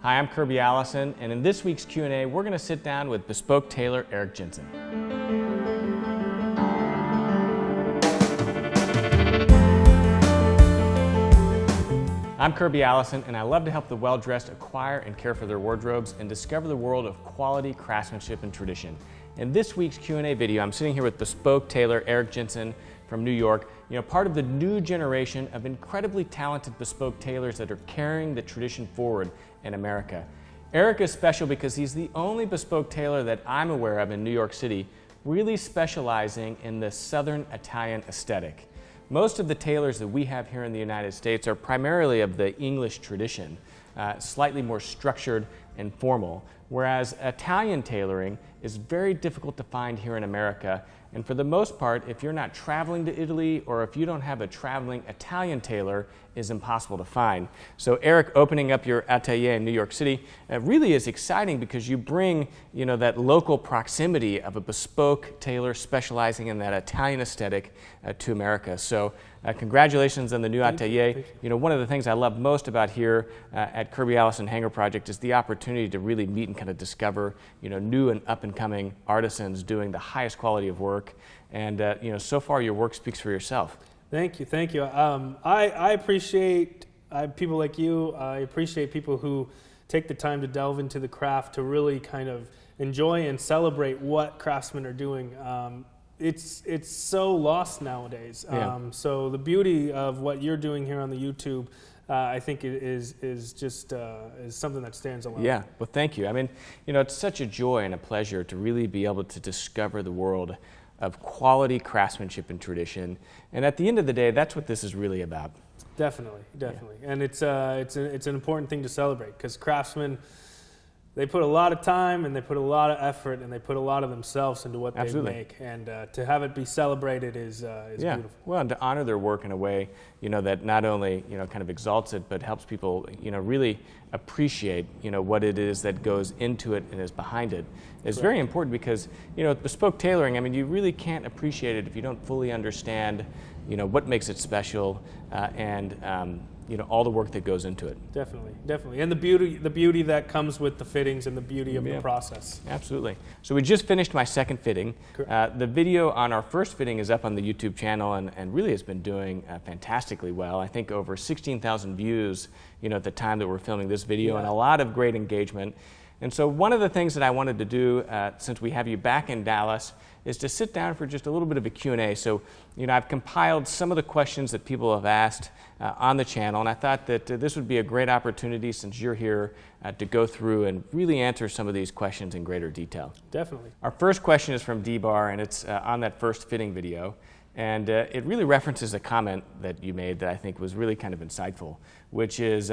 Hi, I'm Kirby Allison, and in this week's Q&A, we're going to sit down with bespoke tailor Eric Jensen. I'm Kirby Allison, and I love to help the well-dressed acquire and care for their wardrobes and discover the world of quality craftsmanship and tradition. In this week's Q&A video, I'm sitting here with bespoke tailor Eric Jensen from New York, part of the new generation of incredibly talented bespoke tailors that are carrying the tradition forward in America. Eric is special because he's the only bespoke tailor that I'm aware of in New York City really specializing in the Southern Italian aesthetic. Most of the tailors that we have here in the United States are primarily of the English tradition, slightly more structured and formal, whereas Italian tailoring is very difficult to find here in America. And for the most part, if you're not traveling to Italy or if you don't have a traveling Italian tailor, is impossible to find. So Eric opening up your atelier in New York City really is exciting because you bring that local proximity of a bespoke tailor specializing in that Italian aesthetic to America. So congratulations on the new atelier. One of the things I love most about here at Kirby Allison Hanger Project is the opportunity to really meet and kind of discover new and up and coming artisans doing the highest quality of work. And so far your work speaks for yourself. Thank you. I appreciate people like you. I appreciate people who take the time to delve into the craft to really kind of enjoy and celebrate what craftsmen are doing. It's so lost nowadays. Yeah. So the beauty of what you're doing here on the YouTube, I think is something that stands alone. Yeah, well, thank you. I mean, it's such a joy and a pleasure to really be able to discover the world of quality craftsmanship and tradition. And at the end of the day, that's what this is really about. Definitely. Yeah. And it's an important thing to celebrate because craftsmen, they put a lot of time and they put a lot of effort and they put a lot of themselves into what Absolutely. they make. And to have it be celebrated is beautiful. Well, and to honor their work in a way, that not only, kind of exalts it, but helps people, really appreciate, what it is that goes into it and is behind it. It's very important because, bespoke tailoring, I mean, you really can't appreciate it if you don't fully understand, what makes it special and all the work that goes into it. Definitely. And the beauty that comes with the fittings and the beauty of the process. Absolutely. So we just finished my second fitting. The video on our first fitting is up on the YouTube channel and really has been doing fantastically well. I think over 16,000 views, at the time that we're filming this video, and a lot of great engagement. And so one of the things that I wanted to do, since we have you back in Dallas, is to sit down for just a little bit of a Q&A. So, I've compiled some of the questions that people have asked on the channel, and I thought that this would be a great opportunity, since you're here, to go through and really answer some of these questions in greater detail. Definitely. Our first question is from D-Bar, and it's on that first fitting video. And it really references a comment that you made that I think was really kind of insightful, which is,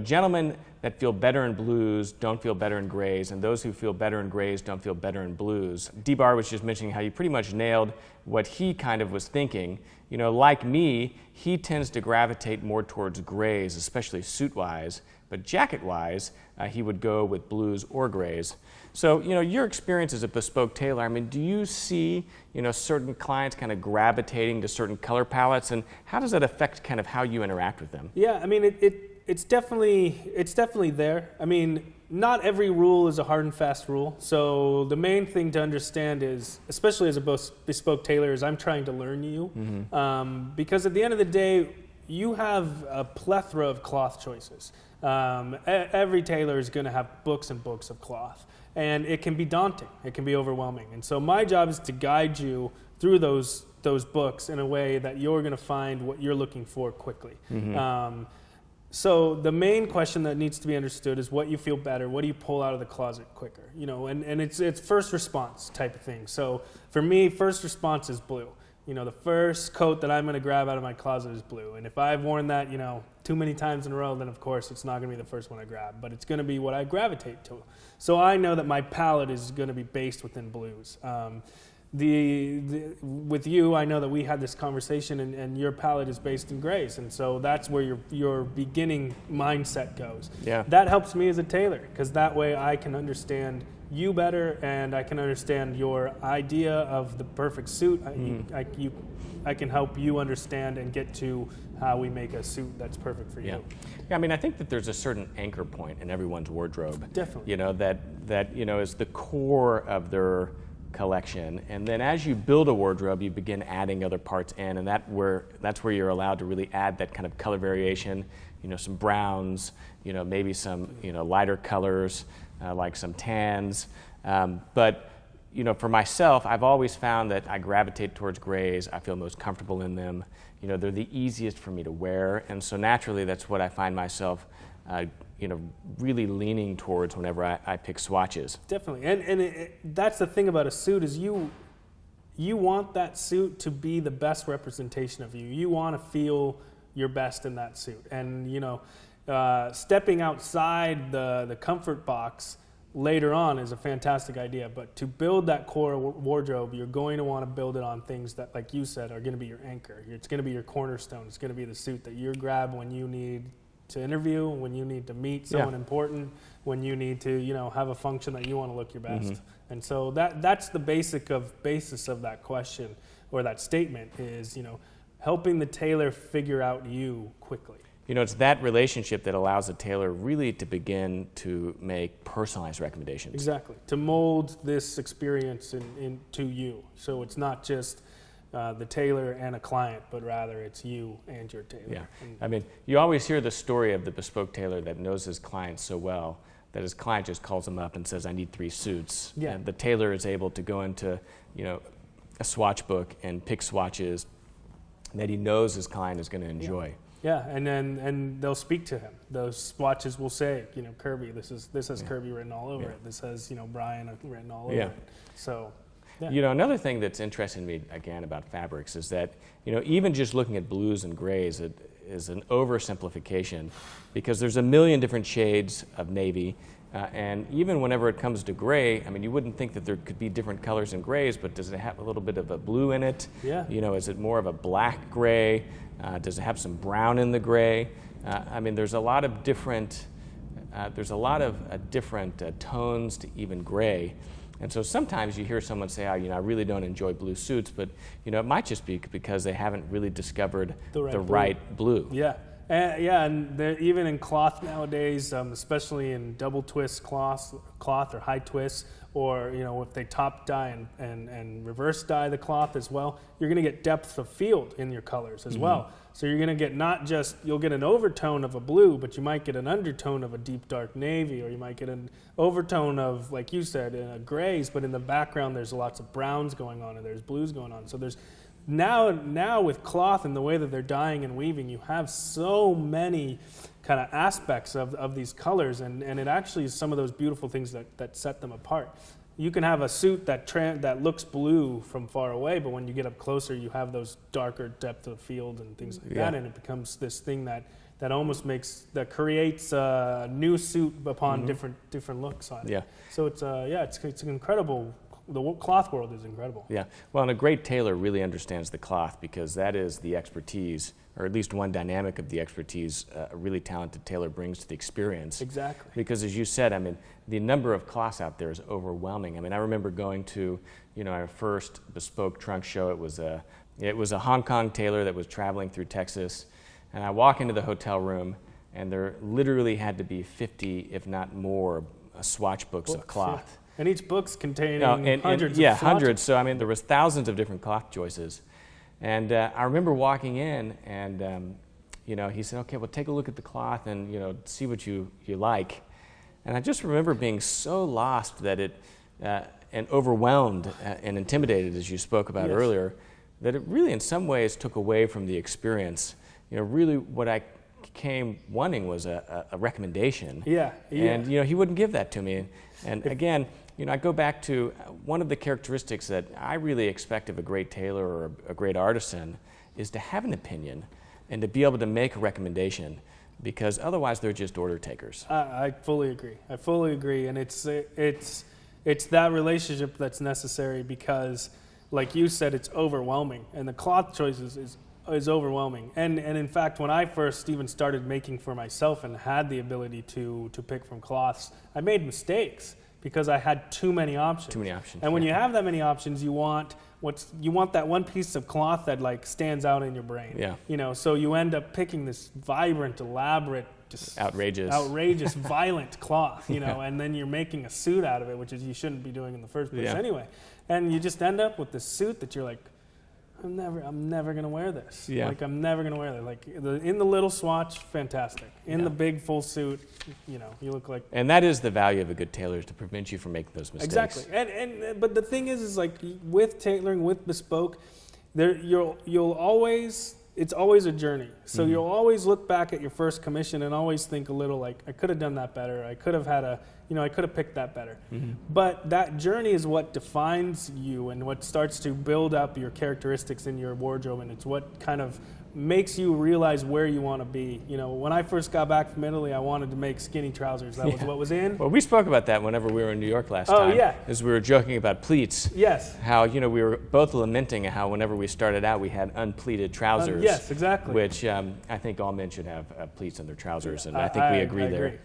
gentlemen that feel better in blues don't feel better in grays, and those who feel better in grays don't feel better in blues. D-Bar was just mentioning how you pretty much nailed what he kind of was thinking. Like me, he tends to gravitate more towards grays, especially suit-wise, but jacket-wise, he would go with blues or grays. So, your experience as a bespoke tailor, I mean, do you see, certain clients kind of gravitating to certain color palettes, and how does that affect kind of how you interact with them? Yeah, I mean, it's definitely there. I mean, not every rule is a hard and fast rule. So the main thing to understand is, especially as a bespoke tailor, is I'm trying to learn you. Mm-hmm. Because at the end of the day, you have a plethora of cloth choices. Every tailor is going to have books and books of cloth. And it can be daunting. It can be overwhelming. And so my job is to guide you through those books in a way that you're going to find what you're looking for quickly. Mm-hmm. So the main question that needs to be understood is what you feel better. What do you pull out of the closet quicker? And it's first response type of thing. So for me, first response is blue. The first coat that I'm going to grab out of my closet is blue. And if I've worn that, too many times in a row, then of course it's not going to be the first one I grab, but it's going to be what I gravitate to. So I know that my palette is going to be based within blues. With you, I know that we had this conversation, and your palette is based in grays, and so that's where your beginning mindset goes. Yeah. That helps me as a tailor, because that way I can understand you better, and I can understand your idea of the perfect suit. I can help you understand and get to how we make a suit that's perfect for you. Yeah, I mean, I think that there's a certain anchor point in everyone's wardrobe. Definitely. You know, that you know, is the core of their collection. And then as you build a wardrobe, you begin adding other parts in, and that's where you're allowed to really add that kind of color variation, you know, some browns, you know, maybe some, you know, lighter colors, like some tans. But you know, for myself, I've always found that I gravitate towards grays. I feel most comfortable in them. You know, they're the easiest for me to wear, and so naturally that's what I find myself, you know, really leaning towards whenever I pick swatches. Definitely, and that's the thing about a suit is you want that suit to be the best representation of you. You want to feel your best in that suit, and you know, stepping outside the comfort box later on is a fantastic idea, but to build that core wardrobe, you're going to want to build it on things that, like you said, are going to be your anchor. It's going to be your cornerstone. It's going to be the suit that you grab when you need to interview, when you need to meet someone important, when you need to, you know, have a function that you want to look your best. And so that's the basis of that question or that statement is, you know, helping the tailor figure out you quickly. You know, it's that relationship that allows the tailor really to begin to make personalized recommendations. Exactly. To mold this experience into you. So it's not just the tailor and a client, but rather it's you and your tailor. Yeah. I mean, you always hear the story of the bespoke tailor that knows his client so well that his client just calls him up and says, I need 3 suits. Yeah. And the tailor is able to go into, you know, a swatch book and pick swatches that he knows his client is going to enjoy. Yeah, and they'll speak to him. Those swatches will say, you know, Kirby. This has Kirby written all over it. This has, you know, Brian written all over it. So, you know, another thing that's interesting to me again about fabrics is that, you know, even just looking at blues and grays, it is an oversimplification because there's a million different shades of navy. And even whenever it comes to gray, I mean, you wouldn't think that there could be different colors in grays, but does it have a little bit of a blue in it? Yeah. You know, is it more of a black gray? Does it have some brown in the gray? I mean, there's a lot of different, tones to even gray. And so sometimes you hear someone say, oh, you know, I really don't enjoy blue suits, but, you know, it might just be because they haven't really discovered the right blue. Yeah. And even in cloth nowadays, especially in double twist cloth or high twists, or you know, if they top dye and reverse dye the cloth as well, you're going to get depth of field in your colors as well. So you're going to get you'll get an overtone of a blue, but you might get an undertone of a deep dark navy, or you might get an overtone of, like you said, grays, but in the background there's lots of browns going on and there's blues going on. So there's Now with cloth and the way that they're dyeing and weaving, you have so many kind of aspects of these colors, and it actually is some of those beautiful things that set them apart. You can have a suit that looks blue from far away, but when you get up closer, you have those darker depth of field and things like that, and it becomes this thing that almost creates a new suit upon different looks on it. Yeah. So it's an incredible. The cloth world is incredible. Yeah, well, and a great tailor really understands the cloth because that is the expertise, or at least one dynamic of the expertise a really talented tailor brings to the experience. Exactly. Because as you said, I mean, the number of cloths out there is overwhelming. I mean, I remember going to, you know, our first bespoke trunk show. It was a Hong Kong tailor that was traveling through Texas, and I walk into the hotel room, and there literally had to be 50, if not more, swatch books of cloth. Yeah. And each book's containing hundreds. Yeah, hundreds. So I mean, there was thousands of different cloth choices, and I remember walking in, and you know, he said, "Okay, well, take a look at the cloth, and you know, see what you like." And I just remember being so lost that and overwhelmed and intimidated, as you spoke about earlier, that it really, in some ways, took away from the experience. You know, really, what I came wanting was a recommendation. Yeah. And you know, he wouldn't give that to me. And again, you know, I go back to one of the characteristics that I really expect of a great tailor or a great artisan is to have an opinion and to be able to make a recommendation, because otherwise they're just order takers. I fully agree. And it's that relationship that's necessary because, like you said, it's overwhelming, and the cloth choices is overwhelming. And in fact, when I first even started making for myself and had the ability to pick from cloths, I made mistakes because I had too many options. Too many options. And when you have that many options, you want that one piece of cloth that like stands out in your brain. Yeah. You know, so you end up picking this vibrant, elaborate, just outrageous, violent cloth, you know, and then you're making a suit out of it, which is you shouldn't be doing in the first place anyway. And you just end up with this suit that you're like, I'm never gonna wear this. Yeah. Like I'm never gonna wear that. Like in the little swatch, fantastic. In the big full suit, you know, you look like. And that is the value of a good tailor, is to prevent you from making those mistakes. Exactly. And but the thing is like with tailoring, with bespoke, you'll always. It's always a journey. So you'll always look back at your first commission and always think a little like, I could have done that better. I could have I could have picked that better. But that journey is what defines you and what starts to build up your characteristics in your wardrobe, and it's what kind of makes you realize where you want to be. You know, when I first got back from Italy, I wanted to make skinny trousers. That was what was in. Well, we spoke about that whenever we were in New York last time. Oh, yeah. As we were joking about pleats. Yes. How, you know, we were both lamenting how whenever we started out, we had unpleated trousers. Yes, exactly. Which I think all men should have pleats in their trousers, and I think we agree there. Agree.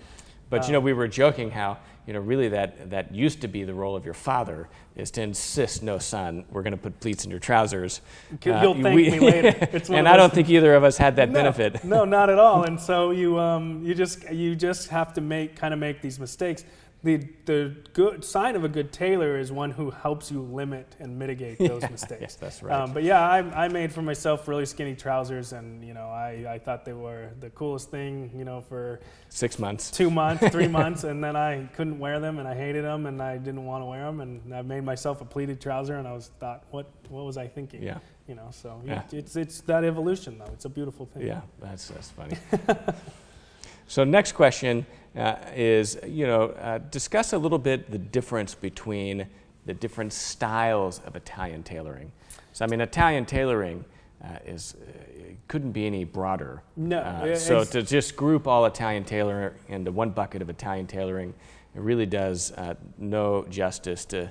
But, you know, we were joking how, you know, really that used to be the role of your father, is to insist, no, son, we're going to put pleats in your trousers. You'll thank me later. And I don't think either of us had that benefit. No, not at all. And so you just have to make these mistakes. The good sign of a good tailor is one who helps you limit and mitigate those mistakes. Yes, that's right. But yeah, I made for myself really skinny trousers, and you know, I thought they were the coolest thing, you know, for 6 months, 2 months, 3 months, and then I couldn't wear them, and I hated them, and I didn't want to wear them, and I made myself a pleated trouser, and I thought, what was I thinking? Yeah. You know, so it's that evolution though. It's a beautiful thing. Yeah, that's funny. So next question is, you know, discuss a little bit the difference between the different styles of Italian tailoring. So, I mean, Italian tailoring couldn't be any broader. No. So to just group all Italian tailoring into one bucket of Italian tailoring, it really does no justice to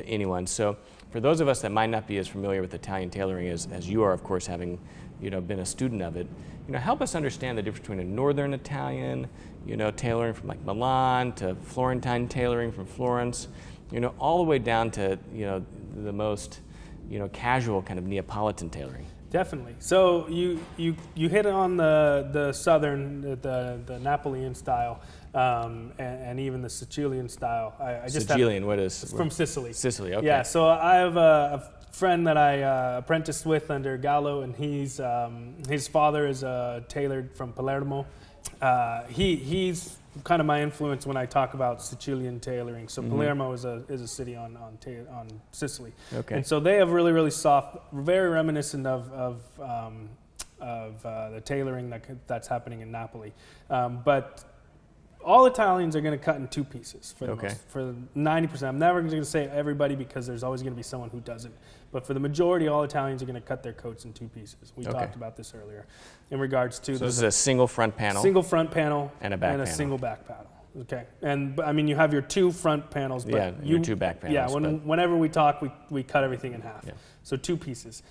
anyone. So for those of us that might not be as familiar with Italian tailoring as you are, of course, having, you know, been a student of it, you know, help us understand the difference between a Northern Italian, you know, tailoring from like Milan, to Florentine tailoring from Florence, you know, all the way down to, you know, the most, you know, casual kind of Neapolitan tailoring. Definitely. So you hit on the southern, the Napoleon style, and even the Sicilian style. Sicilian, what is? From Sicily. Sicily, okay. Yeah. So I have a friend that I apprenticed with under Gallo, and his father is a tailor from Palermo. He's kind of my influence when I talk about Sicilian tailoring. So Palermo is a city on Sicily. Okay. And so they have really, really soft, very reminiscent of the tailoring that's happening in Napoli. But all Italians are going to cut in two pieces for 90%. I'm never going to say everybody, because there's always going to be someone who doesn't. But for the majority, all Italians are going to cut their coats in two pieces. We talked about this earlier in regards to this is a single front panel. Single front panel and a back panel. Single back panel. Okay. And I mean, you have your two front panels, but your two back panels. Yeah, whenever we talk, we cut everything in half. Yeah. So two pieces.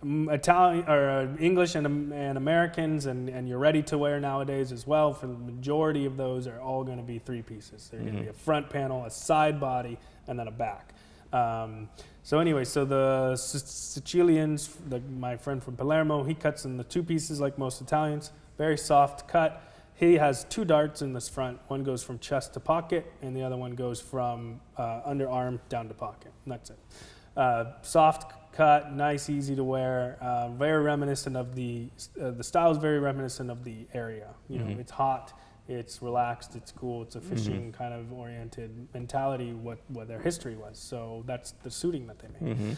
Italian or English and Americans and you're ready to wear nowadays as well, for the majority of those are all going to be three pieces. They're going to be a front panel, a side body, and then a back. So anyway, so the Sicilians, my friend from Palermo, he cuts in the two pieces like most Italians, very soft cut. He has two darts in this front. One goes from chest to pocket, and the other one goes from underarm down to pocket. And that's it. Soft cut, nice, easy to wear. Very reminiscent of the style is very reminiscent of the area. You know, it's hot, it's relaxed, it's cool. It's a fishing kind of oriented mentality. What their history was. So that's the suiting that they made.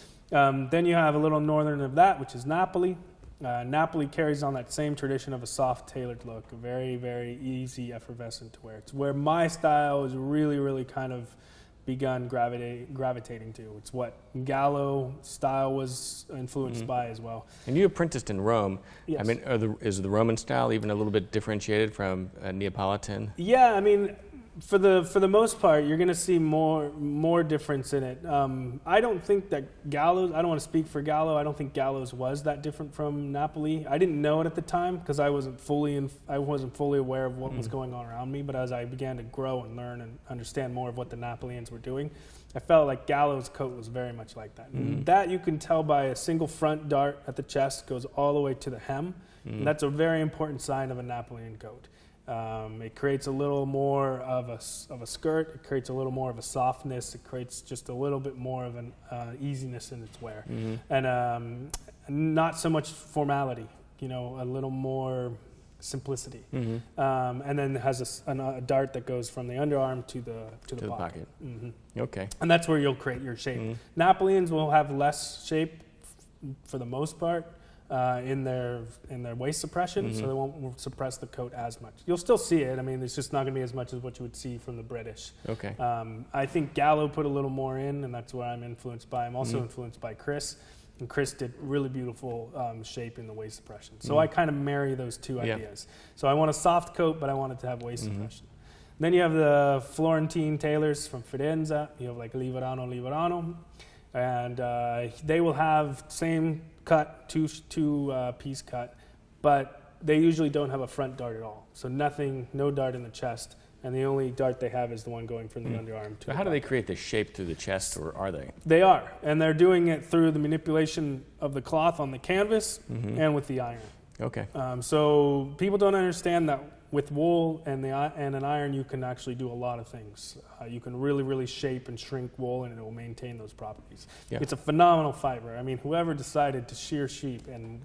Then you have a little northern of that, which is Napoli. Napoli carries on that same tradition of a soft tailored look, a very, very easy, effervescent to wear. It's where my style is really, really kind of begun gravitating to. It's what Gallo style was influenced by as well. And you apprenticed in Rome. Yes. I mean, is the Roman style even a little bit differentiated from Neapolitan? Yeah, I mean, For the most part, you're going to see more difference in it. I don't think that Gallo's. I don't want to speak for Gallo. I don't think Gallo's was that different from Napoli. I didn't know it at the time because I wasn't fully aware of what was going on around me. But as I began to grow and learn and understand more of what the Napolians were doing, I felt like Gallo's coat was very much like that. And that you can tell by a single front dart at the chest goes all the way to the hem. And that's a very important sign of a Napoleon coat. It creates a little more of a skirt. It creates a little more of a softness. It creates just a little bit more of an easiness in its wear, and not so much formality. A little more simplicity. And then it has a dart that goes from the underarm to the pocket. Okay. And that's where you'll create your shape. Napoleons will have less shape for the most part. In their waist suppression, so they won't suppress the coat as much. You'll still see it. I mean, it's just not going to be as much as what you would see from the British. Okay. I think Gallo put a little more in, and that's what I'm influenced by. I'm also influenced by Chris, and Chris did really beautiful shape in the waist suppression. So I kind of marry those two ideas. So I want a soft coat, but I want it to have waist suppression. Then you have the Florentine tailors from Firenze. You have like Liverano, and they will have same cut, two piece cut, but they usually don't have a front dart at all. So no dart in the chest, and the only dart they have is the one going from the underarm to So how do they create the shape through the chest, or are they? They are, and they're doing it through the manipulation of the cloth on the canvas and with the iron. Okay. So people don't understand that with wool and an iron, you can actually do a lot of things. You can really, really shape and shrink wool, and it will maintain those properties. Yeah. It's a phenomenal fiber. I mean, whoever decided to shear sheep and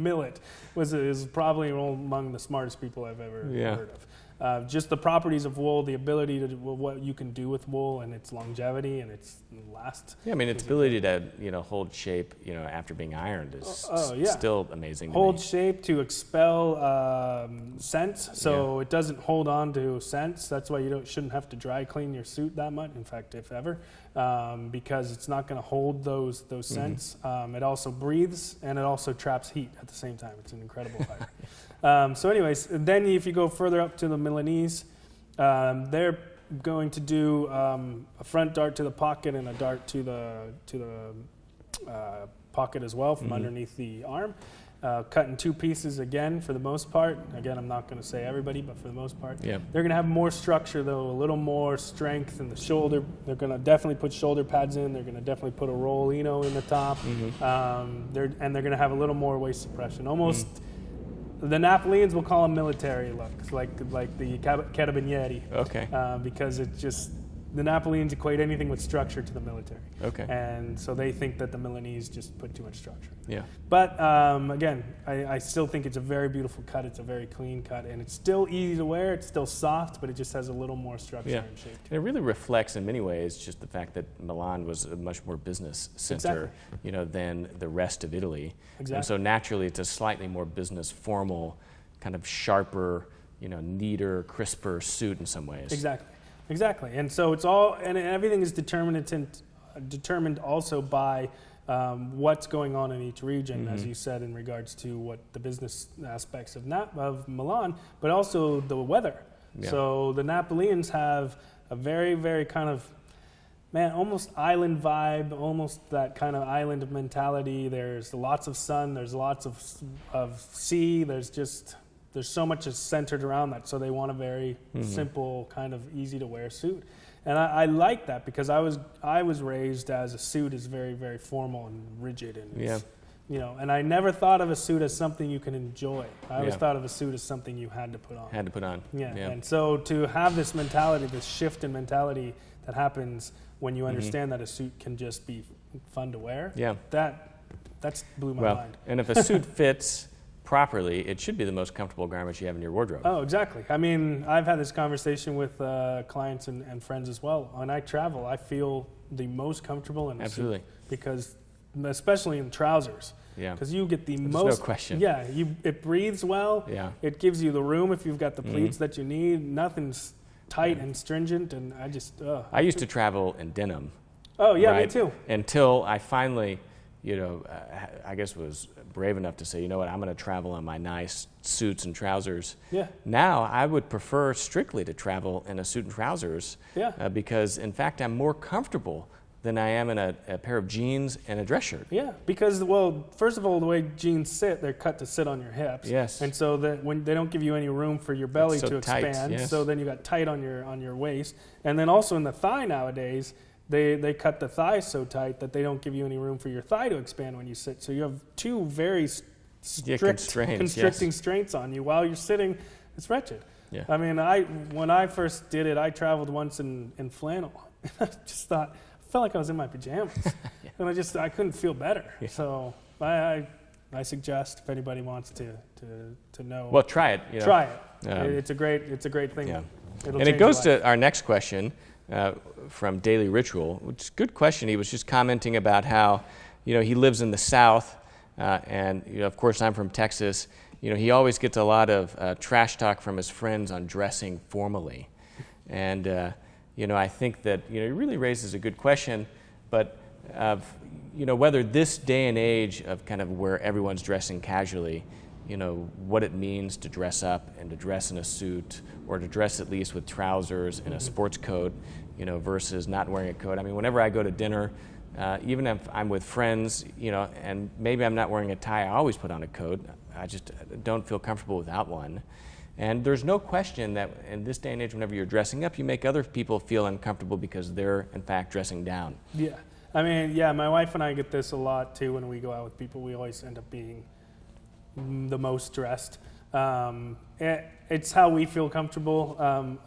mill it is probably among the smartest people I've ever heard of. Just the properties of wool, the ability to what you can do with wool and its longevity and its last. Yeah, I mean, its ability to hold shape after being ironed is still amazing. Hold shape to expel scents, so it doesn't hold on to scents. That's why you shouldn't have to dry clean your suit that much. In fact, if ever, because it's not going to hold those scents. It also breathes and it also traps heat at the same time. It's an incredible fiber. So anyways, then if you go further up to the Milanese, they're going to do a front dart to the pocket and a dart to the pocket as well from underneath the arm. Cut in two pieces again for the most part. Again, I'm not going to say everybody, but for the most part. Yeah. They're going to have more structure though, a little more strength in the shoulder. They're going to definitely put shoulder pads in. They're going to definitely put a rollino in the top. They're going to have a little more waist suppression. Almost, the Napoleons will call them military looks, like the carabinieri. Okay. Because it's just, the Napoleons equate anything with structure to the military. Okay. And so they think that the Milanese just put too much structure. Yeah. But again, I still think it's a very beautiful cut. It's a very clean cut, and it's still easy to wear. It's still soft, but it just has a little more structure and shape. And it really reflects in many ways just the fact that Milan was a much more business center, than the rest of Italy. Exactly. And so naturally, it's a slightly more business formal, kind of sharper, neater, crisper suit in some ways. Exactly, and so it's all, and everything is determined also by what's going on in each region, as you said, in regards to what the business aspects of Milan, but also the weather. Yeah. So the Napoleons have a very, very kind of, almost island vibe, almost that kind of island mentality. There's lots of sun, there's lots of sea, there's so much is centered around that, so they want a very simple, kind of easy to wear suit, and I like that because I was raised as a suit is very, very formal and rigid, and and I never thought of a suit as something you can enjoy. I always thought of a suit as something you had to put on. Yeah, and so to have this mentality, this shift in mentality that happens when you understand that a suit can just be fun to wear. Yeah, that's blew my mind. And if a suit fits properly, it should be the most comfortable garment you have in your wardrobe. Oh, exactly. I mean, I've had this conversation with clients and friends as well. When I travel, I feel the most comfortable in a suit because, especially in trousers, because you get the most. No question. Yeah, it breathes well. Yeah, it gives you the room if you've got the pleats that you need. Nothing's tight and stringent, and I used to travel in denim. Oh yeah, me too. Until I finally I guess was brave enough to say, you know what, I'm going to travel in my nice suits and trousers. Yeah. Now I would prefer strictly to travel in a suit and trousers. Yeah. Because in fact I'm more comfortable than I am in a pair of jeans and a dress shirt. Yeah, because, well, first of all, the way jeans sit, they're cut to sit on your hips. Yes. And so that when they don't give you any room for your belly so to tight, expand, yes. so then you got tight on your waist. And then also in the thigh nowadays, they cut the thigh so tight that they don't give you any room for your thigh to expand when you sit. So you have two very strict constricting strains on you while you're sitting. It's wretched. Yeah. I mean, when I first did it, I traveled once in flannel. I just thought, felt like I was in my pajamas. Yeah. And I couldn't feel better. Yeah. So I suggest if anybody wants to know. Well, try it. Try it. It's a great thing. Yeah. It'll And it change goes your life. to our next question from Daily Ritual, which is a good question. He was just commenting about how, he lives in the South, and of course I'm from Texas. He always gets a lot of trash talk from his friends on dressing formally, and I think that it really raises a good question, but whether this day and age of kind of where everyone's dressing casually, what it means to dress up and to dress in a suit or to dress at least with trousers and a sports coat, versus not wearing a coat. I mean, whenever I go to dinner, even if I'm with friends, and maybe I'm not wearing a tie, I always put on a coat. I just don't feel comfortable without one. And there's no question that in this day and age, whenever you're dressing up, you make other people feel uncomfortable because they're, in fact, dressing down. Yeah. I mean, yeah, my wife and I get this a lot, too, when we go out with people. We always end up being the most dressed. It's how we feel comfortable.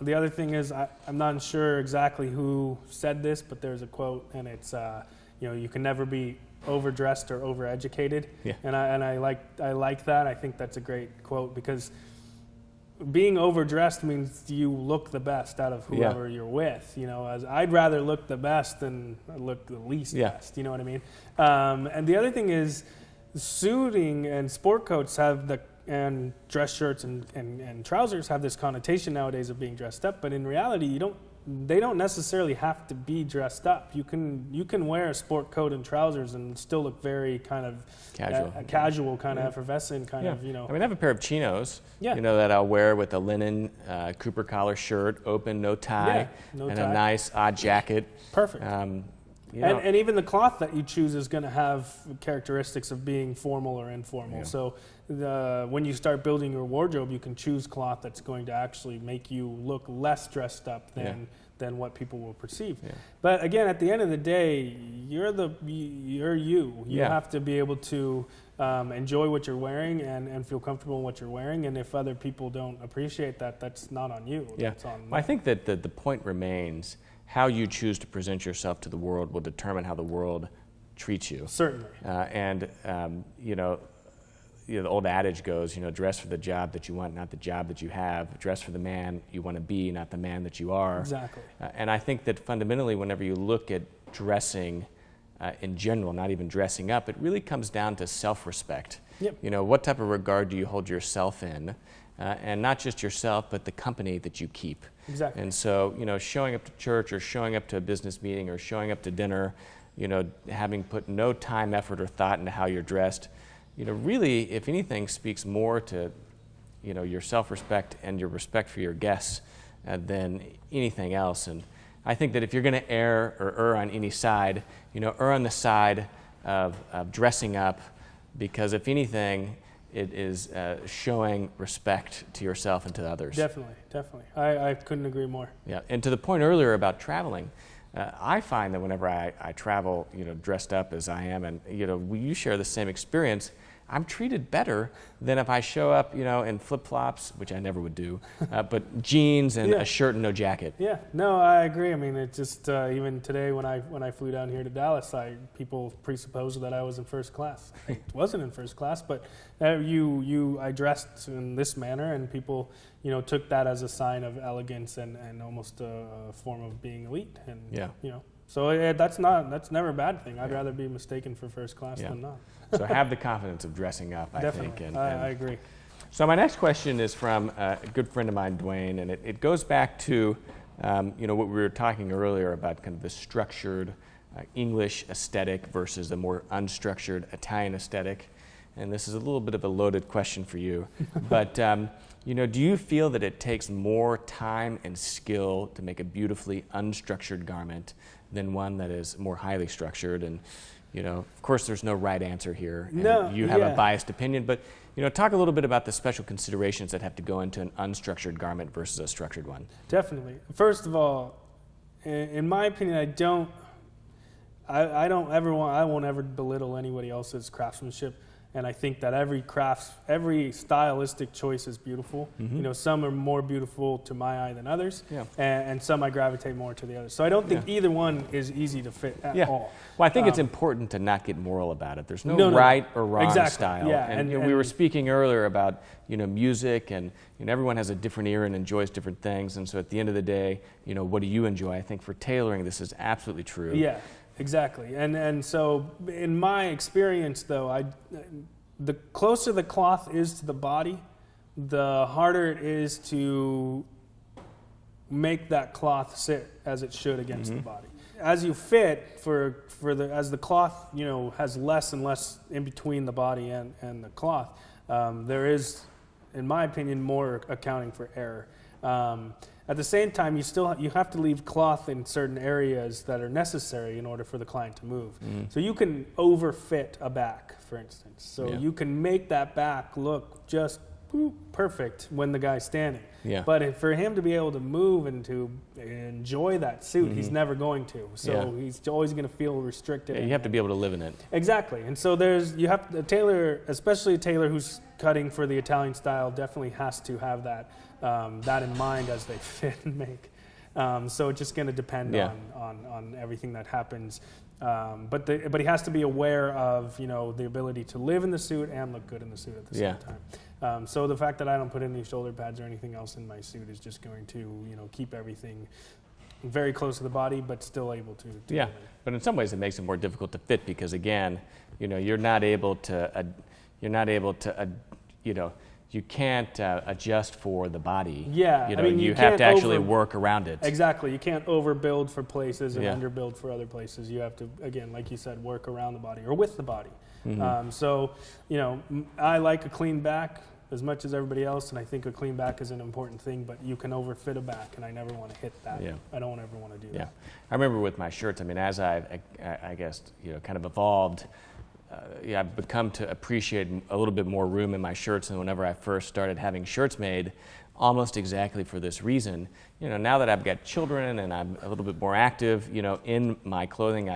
The other thing is, I'm not sure exactly who said this, but there's a quote, and it's, you can never be overdressed or overeducated. Yeah. And I like that. I think that's a great quote because being overdressed means you look the best out of whoever you're with. As I'd rather look the best than look the least best. You know what I mean? And the other thing is, suiting and sport coats and dress shirts and trousers have this connotation nowadays of being dressed up. But in reality, they don't necessarily have to be dressed up. You can wear a sport coat and trousers and still look very kind of casual, kind of effervescent, kind of, I mean, I have a pair of chinos, Yeah. that I'll wear with a linen Cooper collar shirt, open, no tie, no and tie. a nice odd jacket. Perfect. And even the cloth that you choose is going to have characteristics of being formal or informal. Yeah. So when you start building your wardrobe, you can choose cloth that's going to actually make you look less dressed up than what people will perceive. Yeah. But again, at the end of the day, you're you. You have to be able to enjoy what you're wearing and feel comfortable in what you're wearing. And if other people don't appreciate that, that's not on you. Yeah. That's on them. Well, I think that the point remains, how you choose to present yourself to the world will determine how the world treats you. Certainly. The old adage goes, dress for the job that you want, not the job that you have. Dress for the man you want to be, not the man that you are. Exactly. And I think that fundamentally, whenever you look at dressing in general, not even dressing up, it really comes down to self-respect. Yep. What type of regard do you hold yourself in? And not just yourself, but the company that you keep. Exactly. And so, showing up to church or showing up to a business meeting or showing up to dinner, having put no time, effort, or thought into how you're dressed, really, if anything, speaks more to, your self-respect and your respect for your guests than anything else. And I think that if you're going to err on any side, err on the side of dressing up, because if anything, it is showing respect to yourself and to others. Definitely. I couldn't agree more. Yeah, and to the point earlier about traveling, I find that whenever I travel, dressed up as I am, and you share the same experience, I'm treated better than if I show up, in flip-flops, which I never would do, but jeans and a shirt and no jacket. Yeah, no, I agree. I mean, it just even today when I flew down here to Dallas, people presupposed that I was in first class. I wasn't in first class, but I dressed in this manner, and people took that as a sign of elegance and almost a form of being elite. And so that's never a bad thing. I'd rather be mistaken for first class than not. So have the confidence of dressing up, I think. And I agree. So my next question is from a good friend of mine, Dwayne, and it goes back to what we were talking earlier about kind of the structured English aesthetic versus a more unstructured Italian aesthetic? And this is a little bit of a loaded question for you, but do you feel that it takes more time and skill to make a beautifully unstructured garment than one that is more highly structured? And of course, there's no right answer here. No, you have a biased opinion, but talk a little bit about the special considerations that have to go into an unstructured garment versus a structured one. Definitely. First of all, in my opinion, I won't ever belittle anybody else's craftsmanship. And I think that every stylistic choice is beautiful. Mm-hmm. Some are more beautiful to my eye than others, yeah. and some I gravitate more to the others. So I don't think either one is easy to fit at all. Well, I think it's important to not get moral about it. There's no right or wrong style. Yeah. And we were speaking earlier about music, and everyone has a different ear and enjoys different things. And so at the end of the day, what do you enjoy? I think for tailoring, this is absolutely true. Yeah. Exactly, and so in my experience, though, the closer the cloth is to the body, the harder it is to make that cloth sit as it should against the body. As you fit as the cloth has less and less in between the body and the cloth, there is, in my opinion, more accounting for error. At the same time, you have to leave cloth in certain areas that are necessary in order for the client to move. So you can overfit a back, for instance. So you can make that back look just perfect when the guy's standing. Yeah. But for him to be able to move and to enjoy that suit, he's never going to. So he's always going to feel restricted. Yeah, you have to be able to live in it. Exactly. And so a tailor, especially a tailor who's cutting for the Italian style, definitely has to have that in mind as they fit and make. So it's just going to depend on everything that happens. But he has to be aware of the ability to live in the suit and look good in the suit at the same time. So the fact that I don't put any shoulder pads or anything else in my suit is just going to keep everything very close to the body, but still able to yeah, but in some ways it makes it more difficult to fit because again, you're not able to you can't adjust for the body. Yeah, you have to actually work around it. Exactly. You can't overbuild for places and underbuild for other places. You have to, again, like you said, work around the body or with the body. So, I like a clean back as much as everybody else, and I think a clean back is an important thing, but you can overfit a back, and I never want to hit that. Yeah. I don't ever want to do that. I remember with my shirts, as I've, I guess, kind of evolved, I've become to appreciate a little bit more room in my shirts than whenever I first started having shirts made, almost exactly for this reason. Now that I've got children and I'm a little bit more active, in my clothing,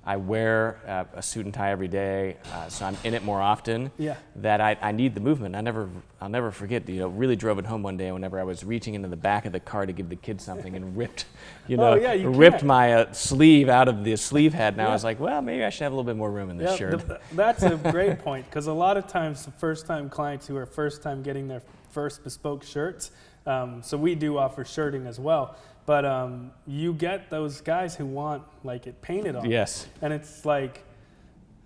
I wear a suit and tie every day, so I'm in it more often. Yeah. That I need the movement. I'll never forget. Really drove it home one day whenever I was reaching into the back of the car to give the kids something and ripped, ripped my sleeve out of the sleeve head. And I was like, well, maybe I should have a little bit more room in this shirt. That's a great point because a lot of times the first-time clients who are first-time getting their first bespoke shirts, so we do offer shirting as well. But you get those guys who want it painted on. Yes. And it's like,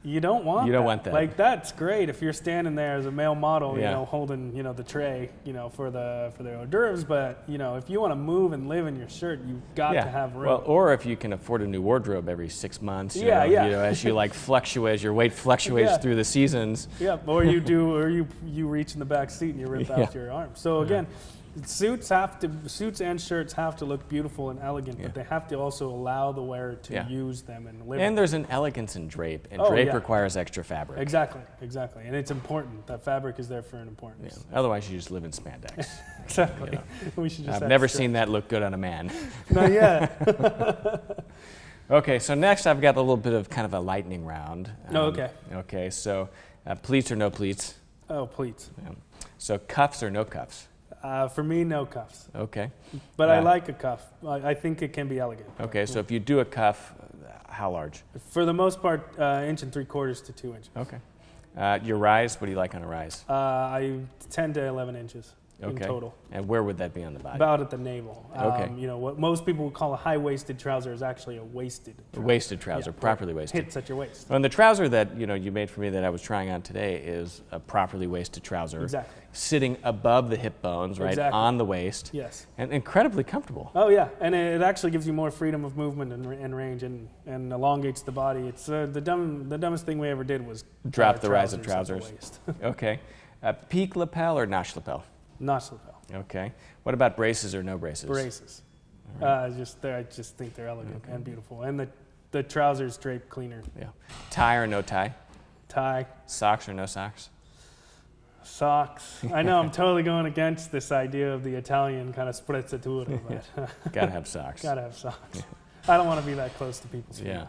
you don't want that. Like, that's great if you're standing there as a male model, holding, the tray, for the hors d'oeuvres. But, if you want to move and live in your shirt, you've got to have room. Well, or if you can afford a new wardrobe every 6 months, as you fluctuate, as your weight fluctuates through the seasons. Yeah, or you reach in the back seat and you rip out your arm. So again, suits and shirts have to look beautiful and elegant, but they have to also allow the wearer to use them and live. And there's an elegance in drape, and drape requires extra fabric. Exactly, and it's important. That fabric is there for an importance. Yeah. Otherwise, you just live in spandex. Exactly. We should just. I've never seen that look good on a man. Not yet. Okay, so next I've got a little bit of kind of a lightning round. Okay. Okay, so pleats or no pleats? Oh, pleats. Yeah. So cuffs or no cuffs? For me, no cuffs. Okay. But I like a cuff. I think it can be elegant. Okay, so if you do a cuff, how large? For the most part, 1 3/4 to 2 inches. Okay. Your rise, what do you like on a rise? 10 to 11 inches. in total. And where would that be on the body? About at the navel. Okay. You know, what most people would call a high-waisted trouser is actually a waisted trouser. A waisted trouser, properly waisted. Hits at your waist. And the trouser that you made for me that I was trying on today is a properly waisted trouser. Exactly. Sitting above the hip bones, right, on the waist. Yes. And incredibly comfortable. Oh yeah, and it actually gives you more freedom of movement and range and elongates the body. It's the dumbest thing we ever did was drop the rise of trousers. Okay. Peak lapel or notch lapel? Notch lapel. Okay. What about braces or no braces? Braces. Right. I just think they're elegant and beautiful, and the trousers drape cleaner. Yeah. Tie or no tie? Tie. Socks or no socks? Socks. I know I'm totally going against this idea of the Italian kind of sprezzatura, but gotta have socks. Gotta have socks. Yeah. I don't want to be that close to people's feet. Yeah.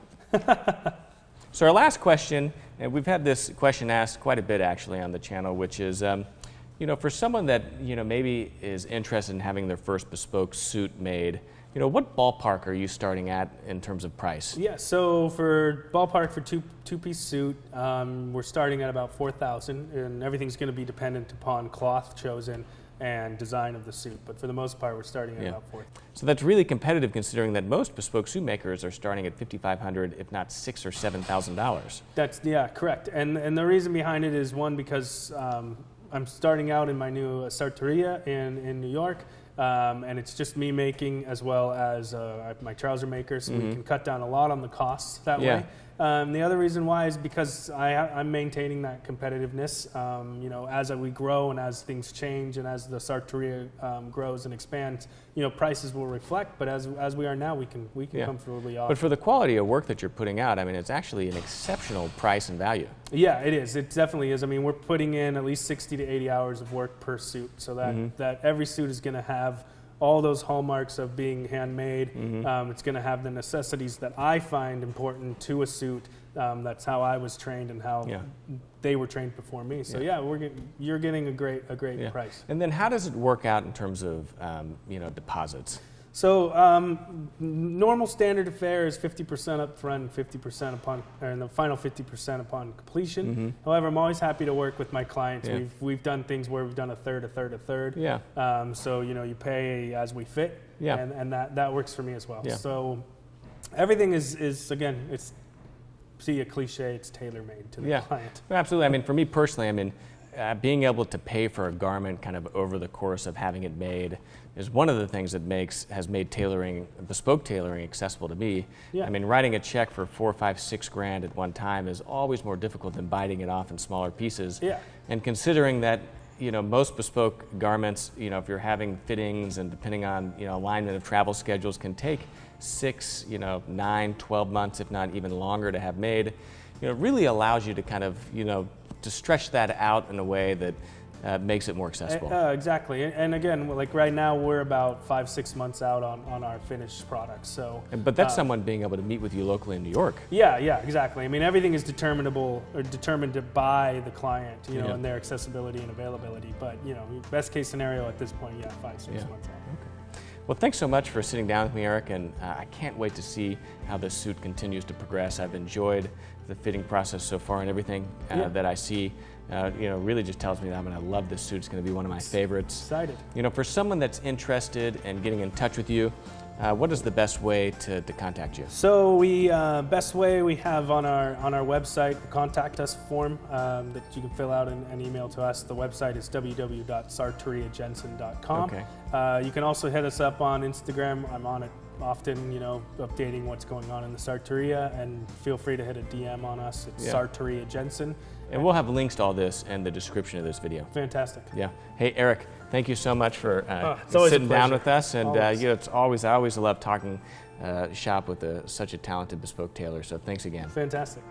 So our last question, and we've had this question asked quite a bit actually on the channel, which is, for someone that maybe is interested in having their first bespoke suit made, what ballpark are you starting at in terms of price? Yeah, so for ballpark for two-piece suit, we're starting at about $4,000, and everything's going to be dependent upon cloth chosen and design of the suit. But for the most part, we're starting at about $4,000. So that's really competitive, considering that most bespoke suit makers are starting at $5,500, if not $6,000 or $7,000. That's correct. And the reason behind it is one, because I'm starting out in my new sartoria in New York. And it's just me making, as well as my trouser maker, so we can cut down a lot on the costs that way. The other reason why is because I'm maintaining that competitiveness. As we grow and as things change and as the sartoria grows and expands, prices will reflect. But as we are now, we can comfortably offer. But for the quality of work that you're putting out, I mean, it's actually an exceptional price and value. Yeah, it is. It definitely is. I mean, we're putting in at least 60 to 80 hours of work per suit, so that every suit is going to have all those hallmarks of being handmade. It's going to have the necessities that I find important to a suit. That's how I was trained and how they were trained before me. So you're getting a great price. And then how does it work out in terms of deposits? So normal standard fare is 50% up front, 50% and the final 50% upon completion. However, I'm always happy to work with my clients. We've done things where we've done a third. Yeah. So you pay as we fit. Yeah. And that works for me as well. Yeah. So everything is again, it's a cliche. It's tailor made to the client. Absolutely. I mean, for me personally, being able to pay for a garment kind of over the course of having it made is one of the things that has made bespoke tailoring accessible to me. Yeah. I mean, writing a check for $4, $5, $6 at one time is always more difficult than biting it off in smaller pieces. Yeah. And considering that most bespoke garments, if you're having fittings and depending on alignment of travel schedules, can take 6, 9, 12 months, if not even longer, to have made. It really allows you to kind of to stretch that out in a way that makes it more accessible. Exactly. And again, like right now, we're about 5-6 months out on our finished products. So, but that's someone being able to meet with you locally in New York. Yeah, exactly. I mean, everything is determined by the client, and their accessibility and availability. But best case scenario at this point, 5-6 months out. Okay. Well, thanks so much for sitting down with me, Eric, and I can't wait to see how this suit continues to progress. I've enjoyed the fitting process so far, and everything that I see really just tells me that I'm going to love this suit. It's going to be one of my favorites. Excited. For someone that's interested in getting in touch with you, what is the best way to contact you? So best way we have on our website, the contact us form that you can fill out and email to us. The website is www.sartoriajensen.com. Okay. You can also hit us up on Instagram. I'm on it often, updating what's going on in the Sartoria, and feel free to hit a DM on us. It's Sartoria Jensen. And we'll have links to all this in the description of this video. Fantastic. Yeah. Hey, Eric, thank you so much for sitting down with us. And I always love talking shop with such a talented bespoke tailor. So thanks again. Fantastic.